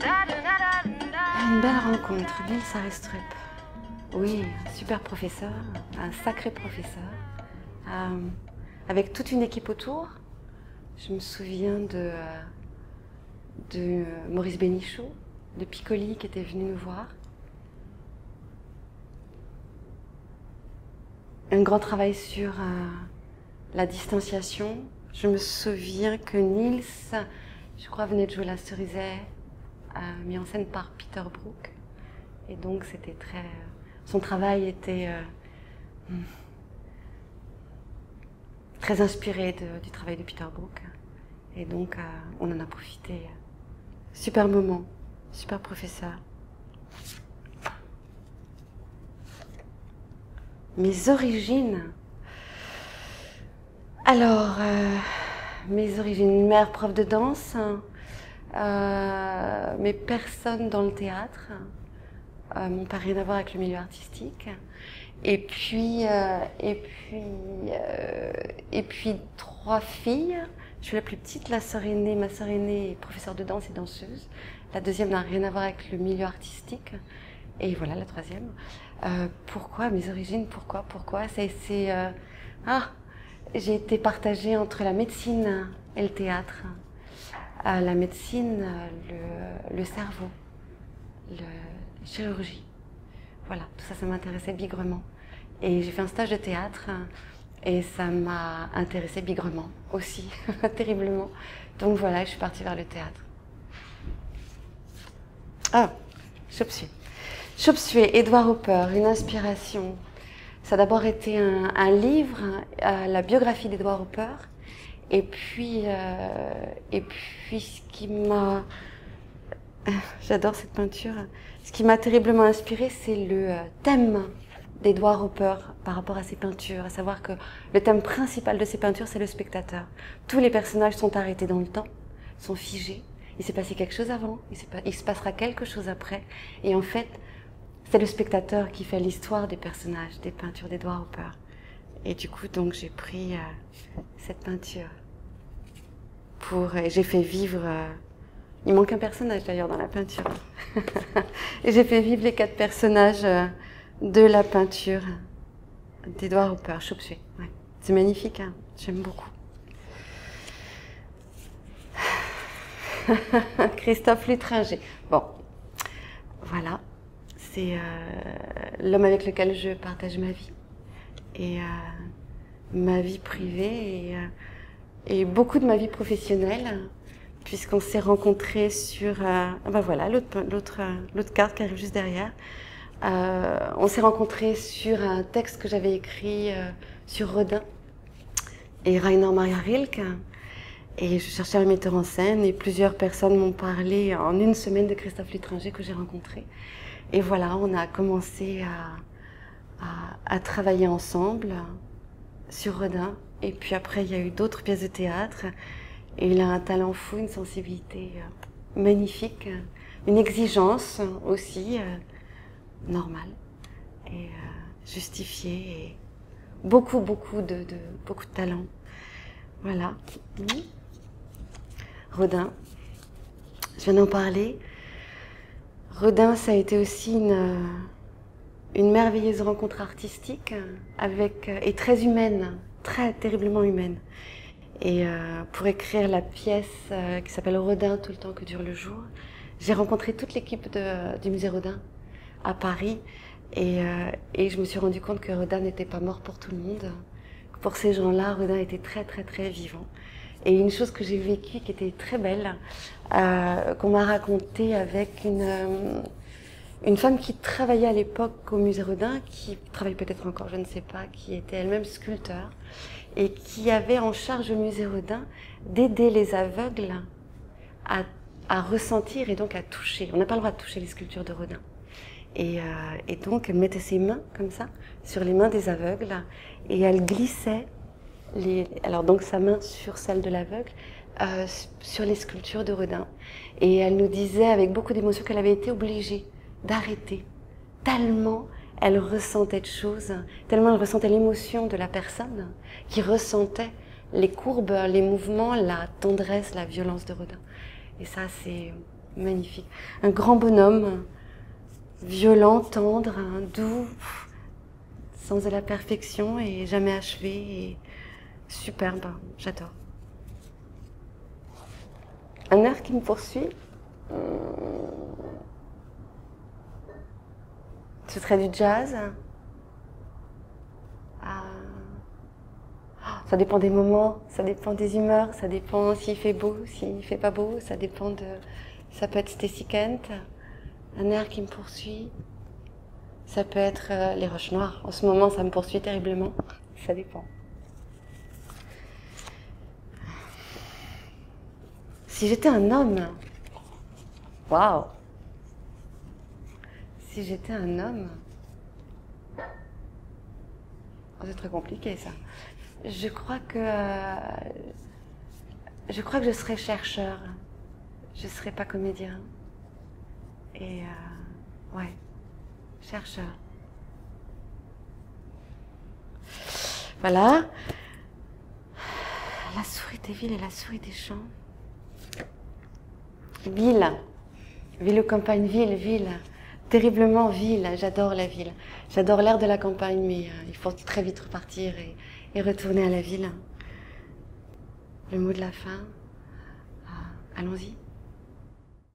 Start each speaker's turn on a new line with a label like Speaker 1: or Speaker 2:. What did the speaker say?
Speaker 1: Une belle rencontre, Nils Arestrup. Oui, un super professeur, un sacré professeur, avec toute une équipe autour. Je me souviens de Maurice Bénichou, de Piccoli qui était venu nous voir. Un grand travail sur la distanciation. Je me souviens que Nils, je crois, venait de jouer La Cerisay, mis en scène par Peter Brook. Et donc c'était très... son travail était très inspiré du travail de Peter Brook. Et donc on en a profité. Super moment, super professeur. Mes origines. Alors, mes origines, mère prof de danse, mais personne dans le théâtre. Mon père rien à voir avec le milieu artistique. Et puis 3 filles. Je suis la plus petite, ma sœur aînée est professeure de danse et danseuse. La deuxième n'a rien à voir avec le milieu artistique. Et voilà, la troisième. Pourquoi mes origines? Pourquoi j'ai été partagée entre la médecine et le théâtre. La médecine, le cerveau, la chirurgie. Voilà, tout ça, ça m'intéressait bigrement. Et j'ai fait un stage de théâtre et ça m'a intéressée bigrement aussi, terriblement. Donc voilà, je suis partie vers le théâtre. Ah, Chop Suey, Edward Hopper, une inspiration. Ça a d'abord été un livre, la biographie d'Edward Hopper. Et puis ce qui m'a... J'adore cette peinture. Ce qui m'a terriblement inspirée, c'est le thème d'Edward Hopper par rapport à ses peintures. À savoir que le thème principal de ses peintures, c'est le spectateur. Tous les personnages sont arrêtés dans le temps, sont figés. Il s'est passé quelque chose avant, il se passera quelque chose après. Et en fait, c'est le spectateur qui fait l'histoire des personnages, des peintures d'Edward Hopper. Et du coup, donc, j'ai pris cette peinture j'ai fait vivre... il manque un personnage d'ailleurs dans la peinture. Et j'ai fait vivre les 4 personnages de la peinture d'Edward Hopper, Chop Suey. Ouais. C'est magnifique, hein, j'aime beaucoup. Christophe Luttringer. Bon, voilà. C'est l'homme avec lequel je partage ma vie. Et ma vie privée et beaucoup de ma vie professionnelle, puisqu'on s'est rencontrés sur... ben voilà, l'autre carte qui arrive juste derrière. On s'est rencontrés sur un texte que j'avais écrit sur Rodin et Rainer Maria Rilke. Et je cherchais un metteur en scène et plusieurs personnes m'ont parlé en une semaine de Christophe Luttringer que j'ai rencontré. Et voilà, on a commencé à travailler ensemble sur Rodin. Et puis après, il y a eu d'autres pièces de théâtre. Et il a un talent fou, une sensibilité magnifique, une exigence aussi normale et justifiée. Et beaucoup de talent. Voilà. Rodin, je viens d'en parler. Rodin, ça a été aussi une merveilleuse rencontre artistique et très humaine, très terriblement humaine. Et pour écrire la pièce qui s'appelle Rodin, tout le temps que dure le jour, j'ai rencontré toute l'équipe du musée Rodin à Paris et je me suis rendu compte que Rodin n'était pas mort pour tout le monde. Pour ces gens-là, Rodin était très très très vivant. Et une chose que j'ai vécue qui était très belle, qu'on m'a racontée avec une femme qui travaillait à l'époque au musée Rodin, qui travaille peut-être encore, je ne sais pas, qui était elle-même sculpteur et qui avait en charge au musée Rodin d'aider les aveugles à ressentir et donc à toucher. On n'a pas le droit de toucher les sculptures de Rodin. Et donc elle mettait ses mains comme ça sur les mains des aveugles et elle glissait alors donc sa main sur celle de l'aveugle sur les sculptures de Rodin. Et elle nous disait avec beaucoup d'émotion qu'elle avait été obligée d'arrêter tellement elle ressentait de choses, tellement elle ressentait l'émotion de la personne qui ressentait les courbes, les mouvements, la tendresse, la violence de Rodin. Et ça, c'est magnifique. Un grand bonhomme, violent, tendre, doux, sens de la perfection et jamais achevé, et superbe, j'adore. Un air qui me poursuit, ce serait du jazz. Ça dépend des moments, ça dépend des humeurs, ça dépend s'il fait beau, s'il fait pas beau, ça dépend de... Ça peut être Stacy Kent, un air qui me poursuit. Ça peut être les Roches Noires. En ce moment, ça me poursuit terriblement. Ça dépend. Si j'étais un homme, waouh! Si j'étais un homme, c'est très compliqué ça. Je crois que je serais chercheur. Je serais pas comédien. Et ouais, chercheur. Voilà. La souris des villes et la souris des champs. Ville. Ville ou campagne, ville. Terriblement ville. J'adore la ville. J'adore l'air de la campagne, mais il faut très vite repartir et retourner à la ville. Le mot de la fin. Allons-y.